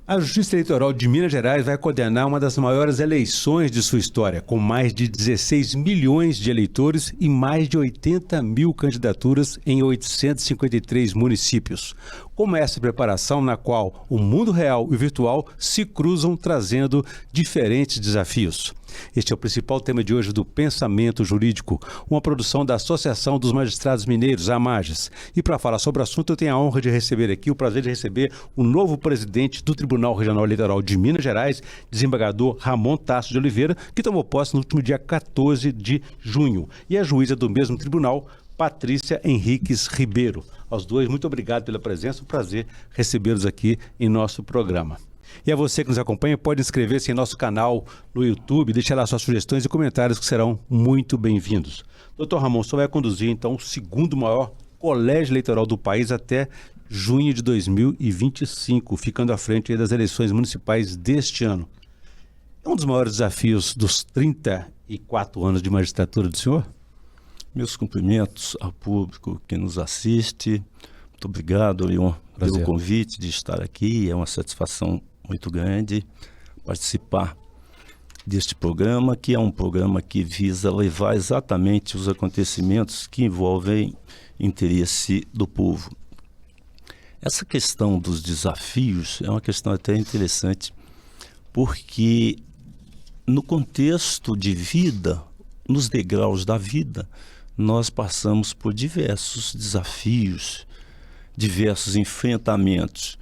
A Justiça Eleitoral de Minas Gerais vai coordenar uma das maiores eleições de sua história, com mais de 16 milhões de eleitores e mais de 80 mil candidaturas em 853 municípios. Como é essa preparação na qual o mundo real e o virtual se cruzam, trazendo diferentes desafios? Este é o principal tema de hoje do Pensamento Jurídico, uma produção da Associação dos Magistrados Mineiros, a AMAGES. E para falar sobre o assunto, eu tenho a honra de receber aqui, o prazer de receber o novo presidente do Tribunal Regional Eleitoral de Minas Gerais, desembargador Ramon Tasso de Oliveira, que tomou posse no último dia 14 de junho. E a juíza do mesmo tribunal, Patrícia Henriques Ribeiro. Aos dois, muito obrigado pela presença, um prazer recebê-los aqui em nosso programa. E a você que nos acompanha, pode inscrever-se em nosso canal no YouTube, deixar lá suas sugestões e comentários que serão muito bem-vindos. Doutor Ramon, você vai conduzir então o segundo maior colégio eleitoral do país até junho de 2025, ficando à frente das eleições municipais deste ano. É um dos maiores desafios dos 34 anos de magistratura do senhor? Meus cumprimentos ao público que nos assiste. Muito obrigado, Leon, pelo convite de estar aqui. É uma satisfação muito grande participar deste programa, que é um programa que visa levar exatamente os acontecimentos que envolvem interesse do povo. Essa questão dos desafios é uma questão até interessante, porque no contexto de vida, nos degraus da vida, nós passamos por diversos desafios, diversos enfrentamentos.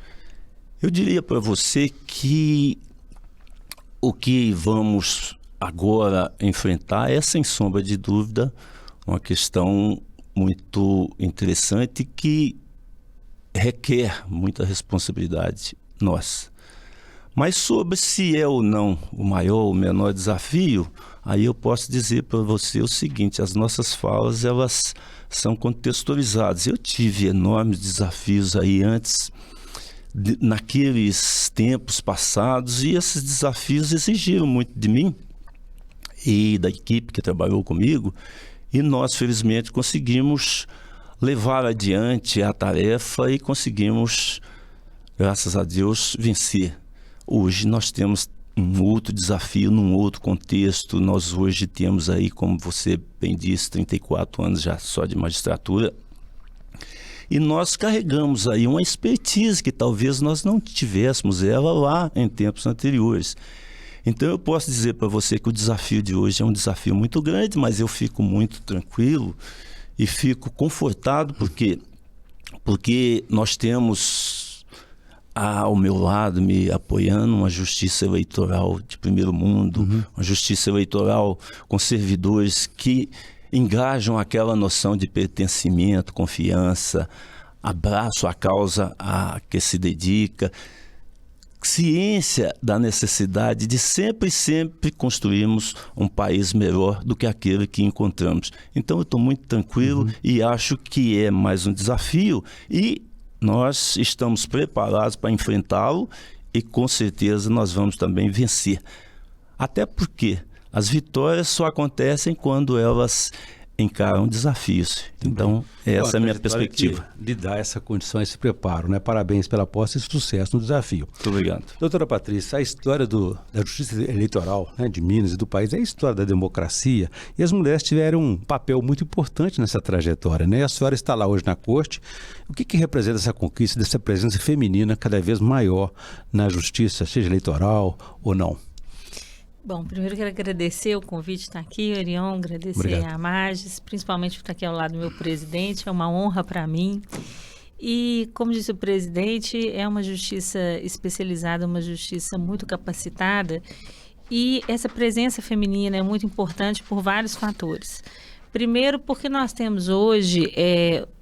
Eu diria para você que o que vamos agora enfrentar é, sem sombra de dúvida, uma questão muito interessante que requer muita responsabilidade nossa. Mas sobre se é ou não o maior ou o menor desafio, aí eu posso dizer para você o seguinte: as nossas falas, elas são contextualizadas. Eu tive enormes desafios aí antes, naqueles tempos passados, e esses desafios exigiram muito de mim e da equipe que trabalhou comigo, e nós felizmente conseguimos levar adiante a tarefa e conseguimos, graças a Deus, vencer. Hoje nós temos um outro desafio, num outro contexto. Nós hoje temos aí, como você bem disse, 34 anos já só de magistratura, e nós carregamos aí uma expertise que talvez nós não tivéssemos ela lá em tempos anteriores. Então eu posso dizer para você que o desafio de hoje é um desafio muito grande, mas eu fico muito tranquilo e fico confortado porque nós temos ao meu lado, me apoiando, uma justiça eleitoral de primeiro mundo, uma justiça eleitoral com servidores que engajam aquela noção de pertencimento, confiança, abraço à causa a que se dedica, ciência da necessidade de sempre construirmos um país melhor do que aquele que encontramos. Então eu estou muito tranquilo e acho que é mais um desafio, e nós estamos preparados para enfrentá-lo, e com certeza nós vamos também vencer. Até porque as vitórias só acontecem quando elas encaram desafios. Então, essa é a minha perspectiva. Lhe dá essa condição, esse preparo, né? Parabéns pela posse e sucesso no desafio. Muito obrigado. Doutora Patrícia, a história da justiça eleitoral, né, de Minas e do país é a história da democracia, e as mulheres tiveram um papel muito importante nessa trajetória, né? A senhora está lá hoje na corte. O que representa essa conquista, dessa presença feminina cada vez maior na justiça, seja eleitoral ou não? Bom, primeiro quero agradecer o convite de estar aqui, Orion, agradecer a AMAGES, principalmente por estar aqui ao lado do meu presidente, é uma honra para mim. E, como disse o presidente, é uma justiça especializada, uma justiça muito capacitada, e essa presença feminina é muito importante por vários fatores. Primeiro, porque nós temos hoje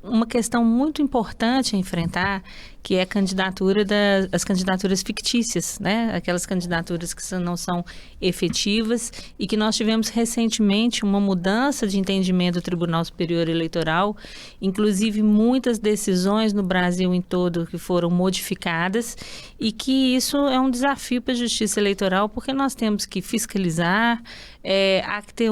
uma questão muito importante a enfrentar, que é as candidaturas fictícias, né? Aquelas candidaturas que não são efetivas, e que nós tivemos recentemente uma mudança de entendimento do Tribunal Superior Eleitoral, inclusive muitas decisões no Brasil em todo que foram modificadas, e que isso é um desafio para a Justiça Eleitoral, porque nós temos que fiscalizar, há que ter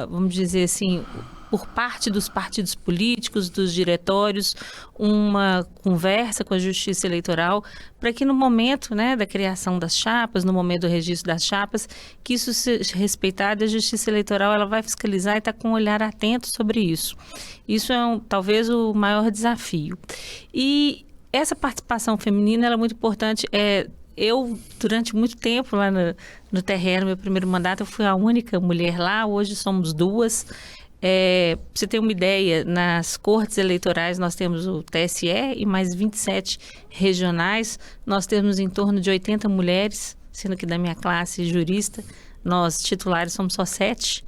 vamos dizer assim, por parte dos partidos políticos, dos diretórios, uma conversa com a Justiça Eleitoral, para que no momento, né, da criação das chapas, no momento do registro das chapas, que isso seja respeitado. A Justiça Eleitoral ela vai fiscalizar e está com um olhar atento sobre isso. Isso é talvez o maior desafio. E essa participação feminina ela é muito importante. Eu, durante muito tempo lá no TRE, no meu primeiro mandato, eu fui a única mulher lá, hoje somos 2. Pra você ter uma ideia, nas cortes eleitorais nós temos o TSE e mais 27 regionais, nós temos em torno de 80 mulheres, sendo que da minha classe jurista, nós titulares somos só 7.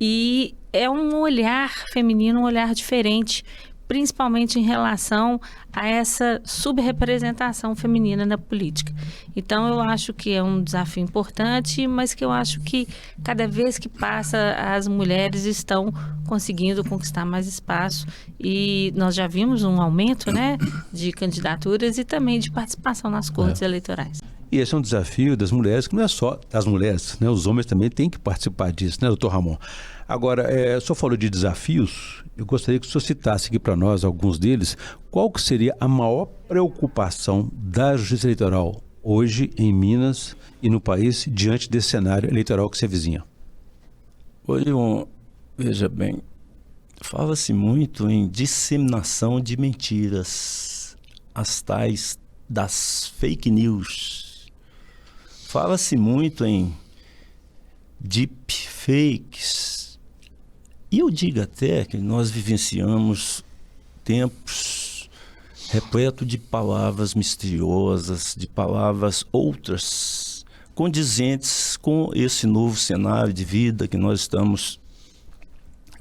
E é um olhar feminino, um olhar diferente, principalmente em relação a essa subrepresentação feminina na política. Então, eu acho que é um desafio importante, mas que eu acho que cada vez que passa, as mulheres estão conseguindo conquistar mais espaço e nós já vimos um aumento, né, de candidaturas e também de participação nas cortes eleitorais. E esse é um desafio das mulheres, que não é só das mulheres, né? Os homens também têm que participar disso, né, doutor Ramon? Agora, o senhor falou de desafios, eu gostaria que o senhor citasse aqui para nós alguns deles. Qual que seria a maior preocupação da Justiça Eleitoral hoje em Minas e no país diante desse cenário eleitoral que se avizinha? Olha, veja bem, fala-se muito em disseminação de mentiras, as tais das fake news. Fala-se muito em deepfakes. E eu digo até que nós vivenciamos tempos repletos de palavras misteriosas, de palavras outras, condizentes com esse novo cenário de vida que nós estamos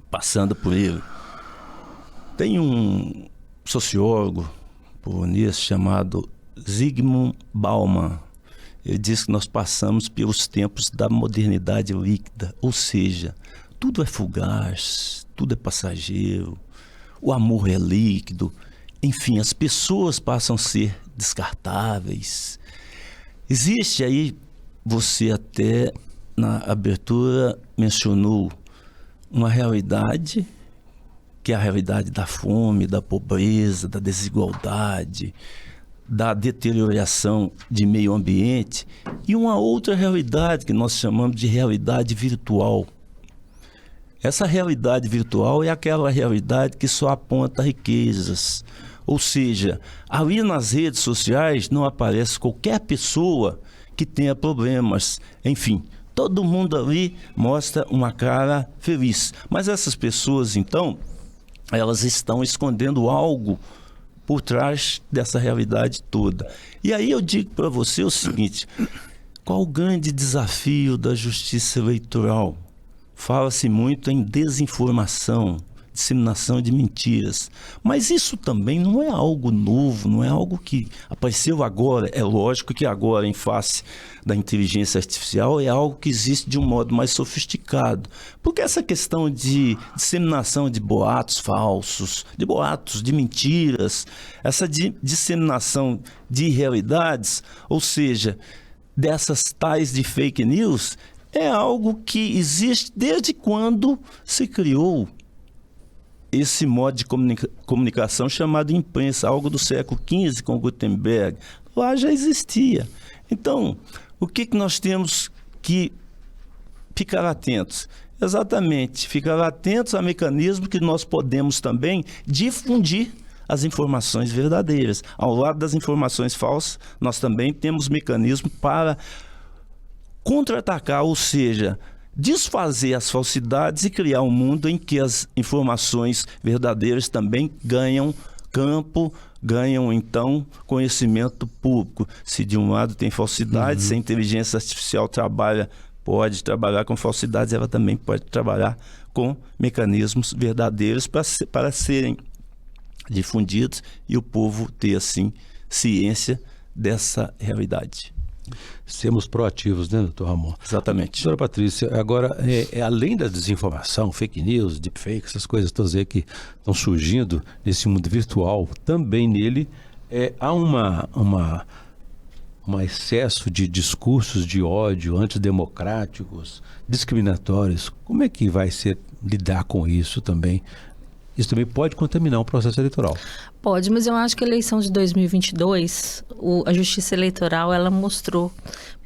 passando por ele. Tem um sociólogo polonês chamado Zygmunt Bauman. Ele diz que nós passamos pelos tempos da modernidade líquida, ou seja, tudo é fugaz, tudo é passageiro, o amor é líquido, enfim, as pessoas passam a ser descartáveis. Existe aí, você até na abertura mencionou uma realidade, que é a realidade da fome, da pobreza, da desigualdade, da deterioração de meio ambiente, e uma outra realidade que nós chamamos de realidade virtual. Essa realidade virtual é aquela realidade que só aponta riquezas. Ou seja, ali nas redes sociais não aparece qualquer pessoa que tenha problemas. Enfim, todo mundo ali mostra uma cara feliz. Mas essas pessoas, então, elas estão escondendo algo por trás dessa realidade toda. E aí eu digo para você o seguinte: qual o grande desafio da justiça eleitoral? Fala-se muito em desinformação, disseminação de mentiras. Mas isso também não é algo novo, não é algo que apareceu agora. É lógico que agora, em face da inteligência artificial, é algo que existe de um modo mais sofisticado. Porque essa questão de disseminação de boatos falsos, de boatos, de mentiras, essa disseminação de irrealidades, ou seja, dessas tais de fake news, é algo que existe desde quando se criou esse modo de comunicação chamado imprensa, algo do século XV com Gutenberg. Lá já existia. Então, o que nós temos que ficar atentos? Exatamente, ficar atentos a mecanismos que nós podemos também difundir as informações verdadeiras. Ao lado das informações falsas, nós também temos mecanismos para contra-atacar, ou seja, desfazer as falsidades e criar um mundo em que as informações verdadeiras também ganham campo, ganham então conhecimento público. Se de um lado tem falsidade, se a inteligência artificial pode trabalhar com falsidades, ela também pode trabalhar com mecanismos verdadeiros para serem difundidos e o povo ter assim ciência dessa realidade. Sermos proativos, né, doutor Ramon? Exatamente. Doutora Patrícia, agora, além da desinformação, fake news, deepfake, essas coisas todas aí que estão surgindo nesse mundo virtual, também nele há um excesso de discursos de ódio antidemocráticos, discriminatórios. Como é que vai ser lidar com isso também. Isso também pode contaminar o processo eleitoral. Pode, mas eu acho que a eleição de 2022, a Justiça Eleitoral, ela mostrou.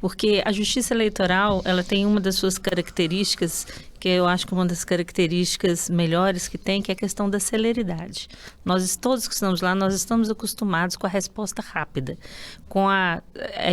Porque a Justiça Eleitoral, ela tem uma das suas características, que eu acho que uma das características melhores que tem, que é a questão da celeridade. Todos que estamos lá, nós estamos acostumados com a resposta rápida, com a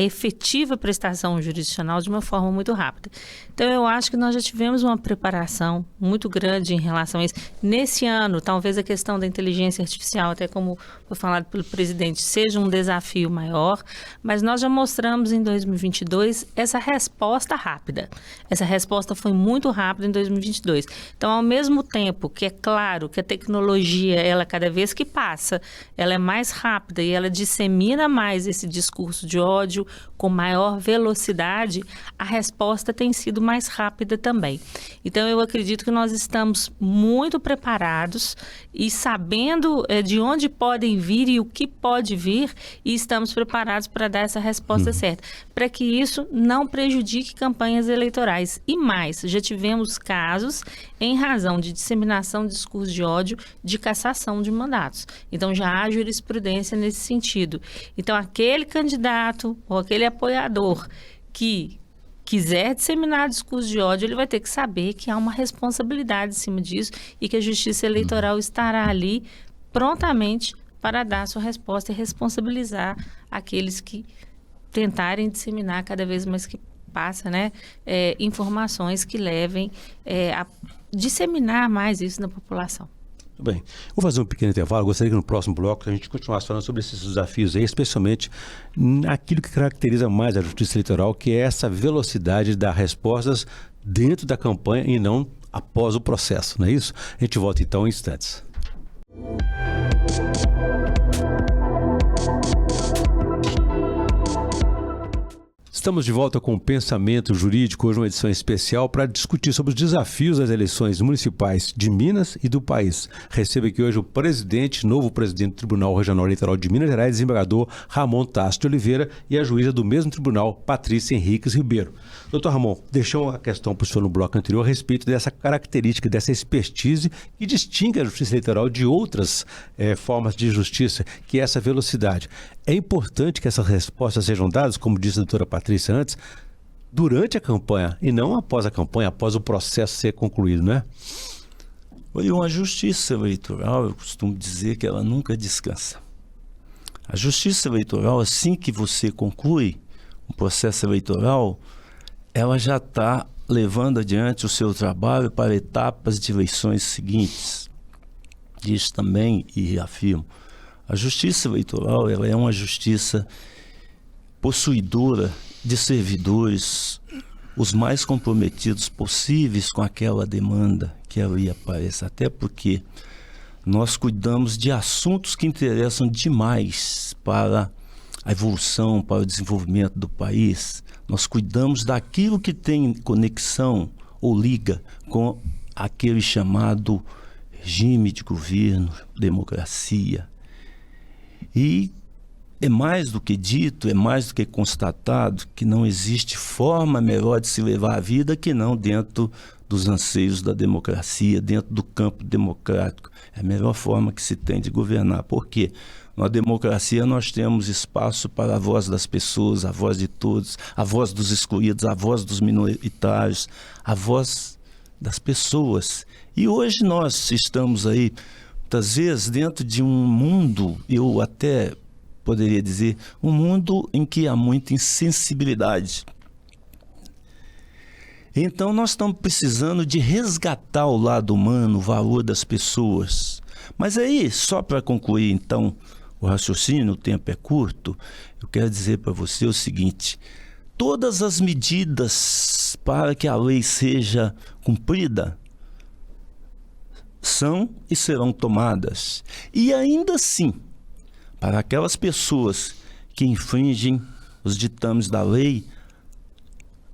efetiva prestação jurisdicional de uma forma muito rápida. Então, eu acho que nós já tivemos uma preparação muito grande em relação a isso. Nesse ano, talvez a questão da inteligência artificial, até como foi falado pelo presidente, seja um desafio maior, mas nós já mostramos em 2022 essa resposta rápida. Essa resposta foi muito rápida em 2022. Então, ao mesmo tempo que é claro que a tecnologia, ela cada vez que passa, ela é mais rápida e ela dissemina mais esse discurso de ódio com maior velocidade, a resposta tem sido mais rápida também. Então, eu acredito que nós estamos muito preparados e sabendo de onde podem vir e o que pode vir, e estamos preparados para dar essa resposta certa, para que isso não prejudique campanhas eleitorais. E mais, já tivemos casos, em razão de disseminação de discurso de ódio, de cassação de mandatos. Então, já há jurisprudência nesse sentido. Então, aquele candidato ou aquele apoiador que quiser disseminar discurso de ódio, ele vai ter que saber que há uma responsabilidade em cima disso e que a Justiça Eleitoral estará ali prontamente para dar a sua resposta e responsabilizar aqueles que tentarem disseminar cada vez mais que passa, informações que levem a disseminar mais isso na população. Bem, vou fazer um pequeno intervalo. Gostaria que no próximo bloco a gente continuasse falando sobre esses desafios aí, especialmente naquilo que caracteriza mais a Justiça Eleitoral, que é essa velocidade das respostas dentro da campanha e não após o processo, não é isso? A gente volta então em instantes. Estamos de volta com o Pensamento Jurídico, hoje uma edição especial para discutir sobre os desafios das eleições municipais de Minas e do país. Recebo aqui hoje o novo presidente do Tribunal Regional Eleitoral de Minas Gerais, desembargador Ramon Tasso de Oliveira, e a juíza do mesmo tribunal, Patrícia Henriques Ribeiro. Doutor Ramon, deixou uma questão para o senhor no bloco anterior a respeito dessa característica, dessa expertise que distingue a Justiça Eleitoral de outras formas de justiça, que é essa velocidade. É importante que essas respostas sejam dadas, como disse a doutora Patrícia antes, durante a campanha e não após a campanha, após o processo ser concluído, né? Uma justiça eleitoral, eu costumo dizer que ela nunca descansa. A justiça eleitoral, assim que você conclui o processo eleitoral, ela já está levando adiante o seu trabalho para etapas de eleições seguintes. Diz também e reafirmo, a justiça eleitoral ela é uma justiça possuidora de servidores os mais comprometidos possíveis com aquela demanda que ali aparece, até porque nós cuidamos de assuntos que interessam demais para a evolução, para o desenvolvimento do país. Nós cuidamos daquilo que tem conexão ou liga com aquele chamado regime de governo, democracia. E é mais do que dito, é mais do que constatado que não existe forma melhor de se levar a vida que não dentro dos anseios da democracia, dentro do campo democrático. É a melhor forma que se tem de governar. Por quê? Na democracia nós temos espaço para a voz das pessoas, a voz de todos, a voz dos excluídos, a voz dos minoritários, a voz das pessoas. E hoje nós estamos aí, muitas vezes, dentro de um mundo, eu até poderia dizer, um mundo em que há muita insensibilidade. Então nós estamos precisando de resgatar o lado humano, o valor das pessoas. Mas aí, só para concluir então o raciocínio, o tempo é curto, eu quero dizer para você o seguinte: todas as medidas para que a lei seja cumprida são e serão tomadas. E ainda assim, para aquelas pessoas que infringem os ditames da lei,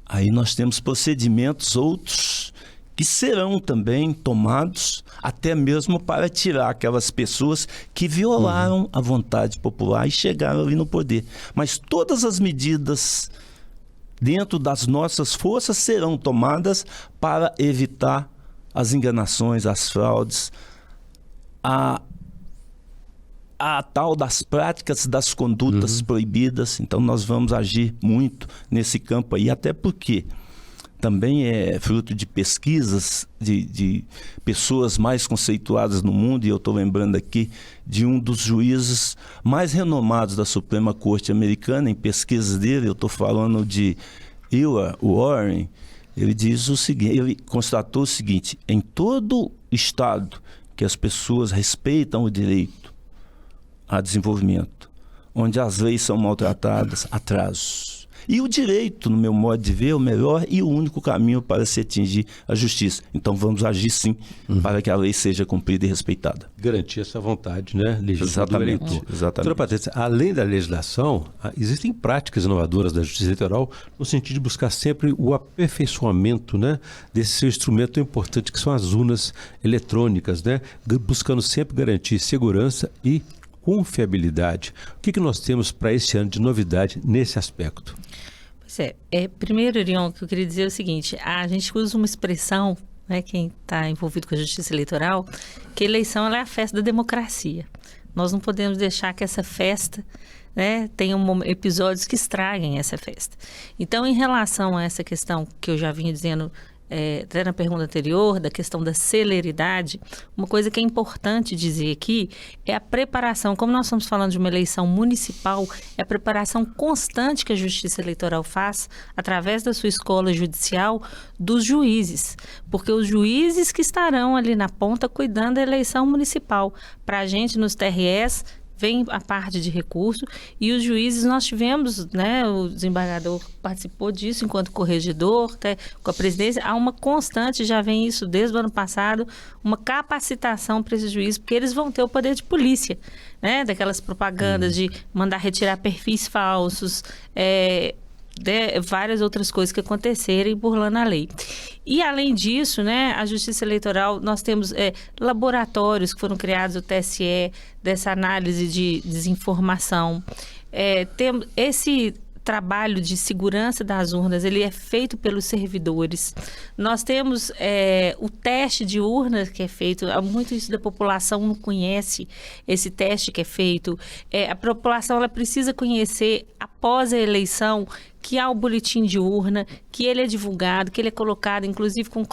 aí nós temos procedimentos outros que serão também tomados, até mesmo para tirar aquelas pessoas que violaram a vontade popular e chegaram ali no poder. Mas todas as medidas dentro das nossas forças serão tomadas para evitar as enganações, as fraudes, a tal das práticas das condutas proibidas. Então nós vamos agir muito nesse campo aí, até porque também é fruto de pesquisas de pessoas mais conceituadas no mundo, e eu estou lembrando aqui de um dos juízes mais renomados da Suprema Corte Americana. Em pesquisas dele, eu estou falando de Elliot Warren. Ele diz o seguinte, ele constatou o seguinte: em todo estado que as pessoas respeitam o direito a desenvolvimento, onde as leis são maltratadas, atrasos. E o direito, no meu modo de ver, é o melhor e o único caminho para se atingir a justiça. Então vamos agir sim para que a lei seja cumprida e respeitada. Garantir essa vontade, né? Exatamente. Doutora Patrícia, além da legislação, existem práticas inovadoras da Justiça Eleitoral no sentido de buscar sempre o aperfeiçoamento, né, desse seu instrumento tão importante que são as urnas eletrônicas, né? Buscando sempre garantir segurança e confiabilidade. O que nós temos para esse ano de novidade nesse aspecto? Pois primeiro, Orion, o que eu queria dizer é o seguinte: a gente usa uma expressão, né, quem está envolvido com a justiça eleitoral, que a eleição ela é a festa da democracia. Nós não podemos deixar que essa festa, né, tenha episódios que estraguem essa festa. Então, em relação a essa questão que eu já vinha dizendo até na pergunta anterior, da questão da celeridade, uma coisa que é importante dizer aqui é a preparação. Como nós estamos falando de uma eleição municipal, é a preparação constante que a Justiça Eleitoral faz, através da sua escola judicial, dos juízes. Porque os juízes que estarão ali na ponta cuidando da eleição municipal. Para a gente, nos TREs, vem a parte de recurso, e os juízes, nós tivemos, né, o desembargador participou disso enquanto corregedor, até com a presidência, há uma constante, já vem isso desde o ano passado, uma capacitação para esses juízes, porque eles vão ter o poder de polícia, né, daquelas propagandas de mandar retirar perfis falsos, várias outras coisas que acontecerem burlando a lei. E, além disso, né, a Justiça Eleitoral, nós temos laboratórios que foram criados, o TSE, dessa análise de desinformação. Temos esse trabalho de segurança das urnas, ele é feito pelos servidores. Nós temos o teste de urnas que é feito, muito isso da população não conhece esse teste que é feito. A população ela precisa conhecer, após a eleição, que há o boletim de urna, que ele é divulgado, que ele é colocado, inclusive com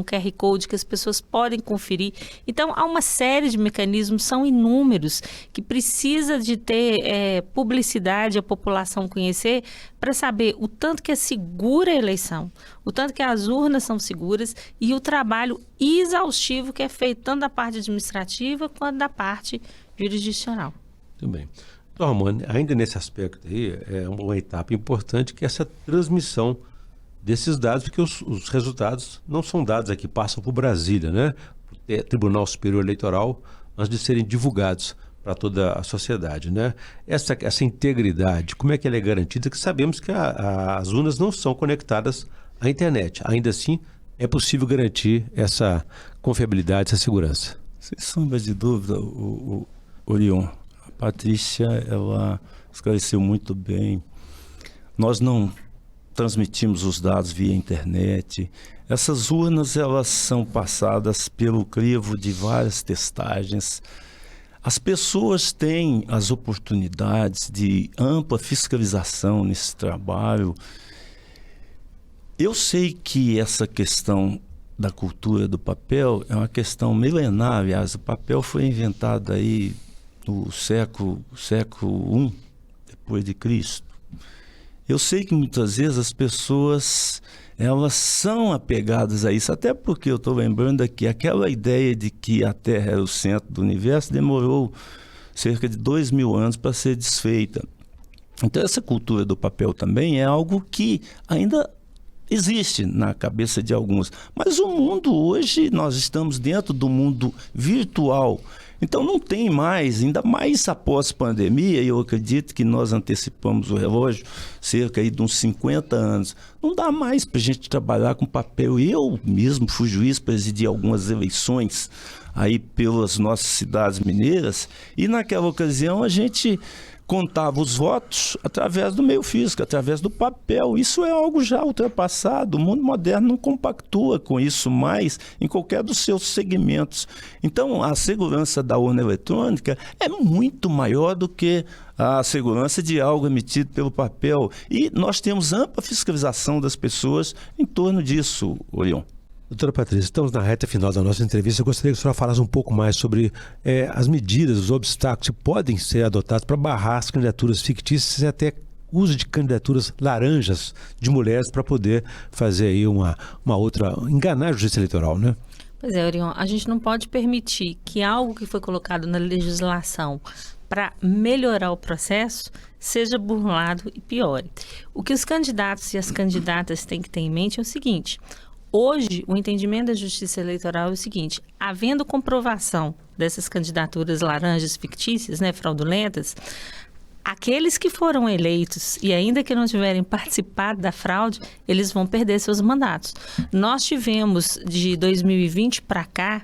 QR Code, que as pessoas podem conferir. Então, há uma série de mecanismos, são inúmeros, que precisa de ter publicidade, a população conhecer, para saber o tanto que é segura a eleição, o tanto que as urnas são seguras e o trabalho exaustivo que é feito tanto da parte administrativa quanto da parte jurisdicional. Muito bem. Então, Ramone, ainda nesse aspecto aí, é uma etapa importante que é essa transmissão desses dados, porque os resultados não são dados aqui, passam por Brasília, né? Por Tribunal Superior Eleitoral, antes de serem divulgados para toda a sociedade, né? Essa integridade, como é que ela é garantida? Que sabemos que as urnas não são conectadas à internet. Ainda assim, é possível garantir essa confiabilidade, essa segurança. Sem sombra de dúvida, o Orion. Patrícia, ela esclareceu muito bem. Nós não transmitimos os dados via internet. Essas urnas, elas são passadas pelo crivo de várias testagens. As pessoas têm as oportunidades de ampla fiscalização nesse trabalho. Eu sei que essa questão da cultura do papel é uma questão milenar. Aliás, o papel foi inventado aí no século I depois de Cristo. Eu sei que muitas vezes as pessoas elas são apegadas a isso, até porque eu estou lembrando aqui, aquela ideia de que a Terra era o centro do universo demorou cerca de 2000 anos para ser desfeita. Então essa cultura do papel também é algo que ainda existe na cabeça de alguns. Mas o mundo hoje, nós estamos dentro do mundo virtual. Então não tem mais, ainda mais após pandemia, e eu acredito que nós antecipamos o relógio cerca aí de uns 50 anos. Não dá mais para a gente trabalhar com papel. Eu mesmo fui juiz, presidi algumas eleições aí pelas nossas cidades mineiras, e naquela ocasião a gente contava os votos através do meio físico, através do papel. Isso é algo já ultrapassado. O mundo moderno não compactua com isso mais em qualquer dos seus segmentos. Então, a segurança da urna eletrônica é muito maior do que a segurança de algo emitido pelo papel. E nós temos ampla fiscalização das pessoas em torno disso, Orion. Doutora Patrícia, estamos na reta final da nossa entrevista. Eu gostaria que a senhora falasse um pouco mais sobre as medidas, os obstáculos que podem ser adotados para barrar as candidaturas fictícias e até uso de candidaturas laranjas de mulheres para poder fazer aí uma outra, enganar a justiça eleitoral, né? Pois é, Orion, a gente não pode permitir que algo que foi colocado na legislação para melhorar o processo seja burlado e piore. O que os candidatos e as candidatas têm que ter em mente é o seguinte: hoje, o entendimento da Justiça Eleitoral é o seguinte: havendo comprovação dessas candidaturas laranjas fictícias, né, fraudulentas, aqueles que foram eleitos e ainda que não tiverem participado da fraude, eles vão perder seus mandatos. Nós tivemos, de 2020 para cá,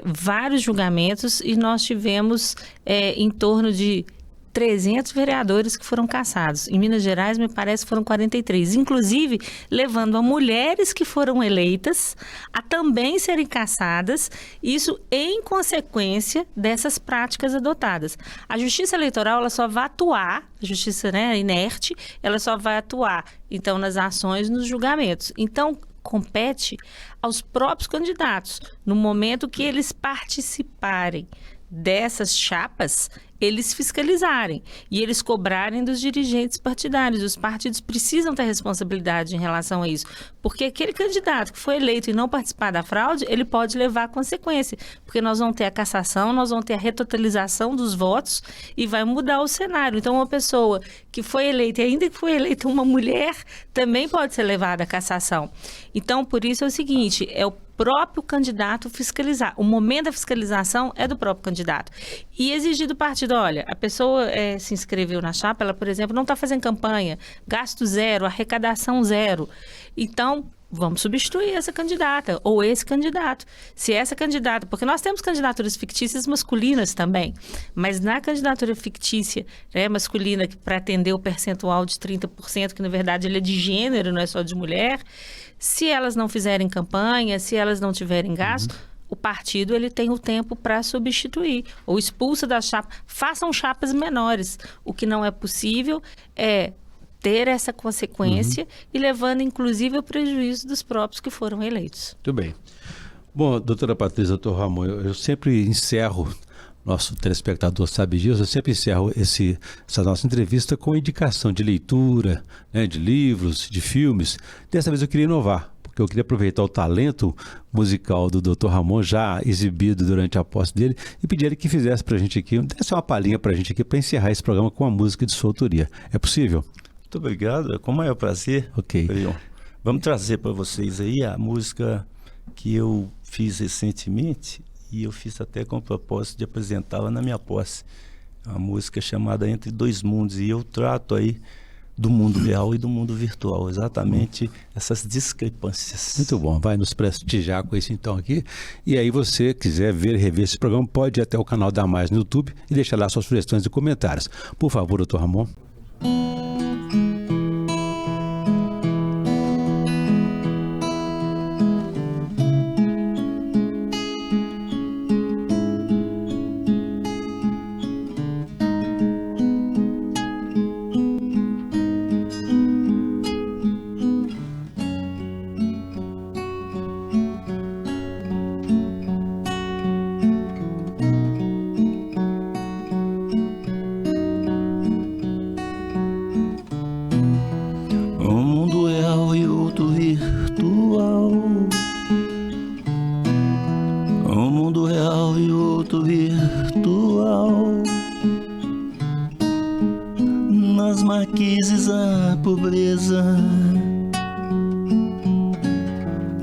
vários julgamentos e nós tivemos em torno de 300 vereadores que foram cassados. Em Minas Gerais, me parece que foram 43. Inclusive, levando a mulheres que foram eleitas a também serem cassadas, isso em consequência dessas práticas adotadas. A Justiça Eleitoral, ela só vai atuar, a Justiça, né, inerte, ela só vai atuar, então, nas ações, nos julgamentos. Então, compete aos próprios candidatos, no momento que eles participarem dessas chapas, eles fiscalizarem e eles cobrarem dos dirigentes partidários. Os partidos precisam ter responsabilidade em relação a isso, porque aquele candidato que foi eleito e não participar da fraude, ele pode levar a consequência, porque nós vamos ter a cassação, nós vamos ter a retotalização dos votos e vai mudar o cenário. Então, uma pessoa que foi eleita, e ainda que foi eleita uma mulher, também pode ser levada à cassação. Então, por isso é o seguinte, é o próprio candidato fiscalizar. O momento da fiscalização é do próprio candidato. E exigir do partido, olha, a pessoa se inscreveu na chapa, ela, por exemplo, não está fazendo campanha, gasto zero, arrecadação zero. Então, vamos substituir essa candidata ou esse candidato. Se essa candidata, porque nós temos candidaturas fictícias masculinas também, mas na candidatura fictícia, né, masculina, que para atender o percentual de 30%, que na verdade ele é de gênero, não é só de mulher, se elas não fizerem campanha, se elas não tiverem gasto, o partido ele tem o tempo para substituir ou expulsa da chapa. Façam chapas menores. O que não é possível é ter essa consequência e levando inclusive ao prejuízo dos próprios que foram eleitos. Muito bem. Bom, doutora Patrícia, doutor Ramon, eu sempre encerro, nosso telespectador sabe disso, eu sempre encerro essa nossa entrevista com indicação de leitura, né, de livros, de filmes. Dessa vez eu queria inovar, porque eu queria aproveitar o talento musical do Dr. Ramon, já exibido durante a posse dele, e pedir ele que fizesse para a gente aqui, desse uma palhinha para a gente aqui, para encerrar esse programa com uma música de sua autoria. É possível? Muito obrigado, com o maior prazer. Ok. Vamos trazer para vocês aí a música que eu fiz recentemente, e eu fiz até com o propósito de apresentá-la na minha posse. Uma música chamada Entre Dois Mundos, e eu trato aí do mundo real e do mundo virtual, exatamente essas discrepâncias. Muito bom, vai nos prestigiar com isso então aqui. E aí você quiser ver e rever esse programa, pode ir até o canal da Mais no YouTube e deixar lá suas sugestões e comentários. Por favor, doutor Ramon.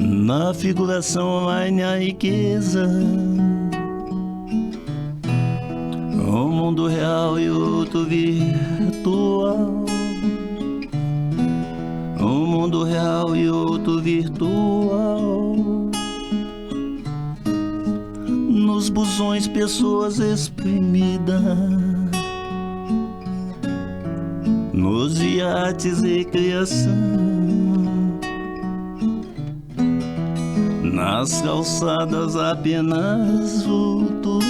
Na figuração online a riqueza, um mundo real e outro virtual, um mundo real e outro virtual. Nos busões pessoas exprimidas, nos iates recreação, nas calçadas apenas vultos,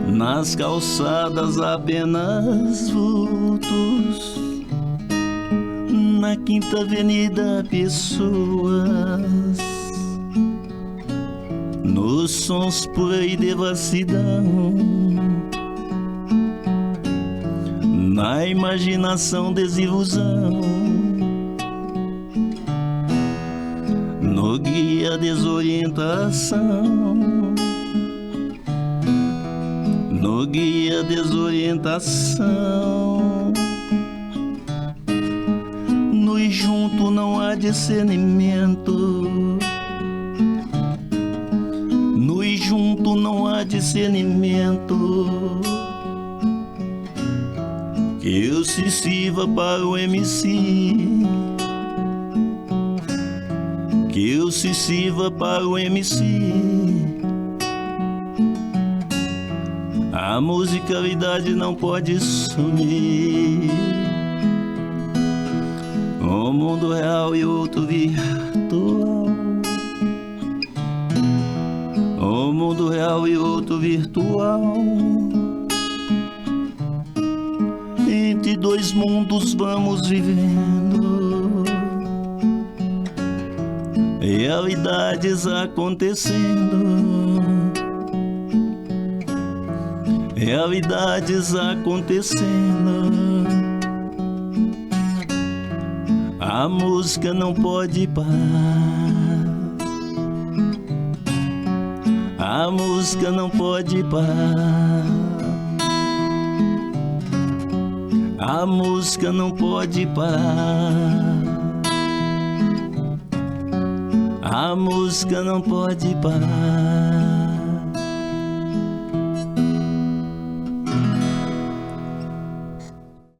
nas calçadas apenas vultos, na Quinta Avenida pessoas, nos sons por aí devassidão, na imaginação desilusão, no guia desorientação, no guia desorientação, no e junto não há discernimento, no e junto não há discernimento, que eu se sirva para o MC, que eu se sirva para o MC. A musicalidade não pode sumir. Um mundo real e outro virtual. Um mundo real e outro virtual. Entre dois mundos vamos vivendo, realidades acontecendo, realidades acontecendo. A música não pode parar, a música não pode parar, a música não pode parar, a música não pode parar.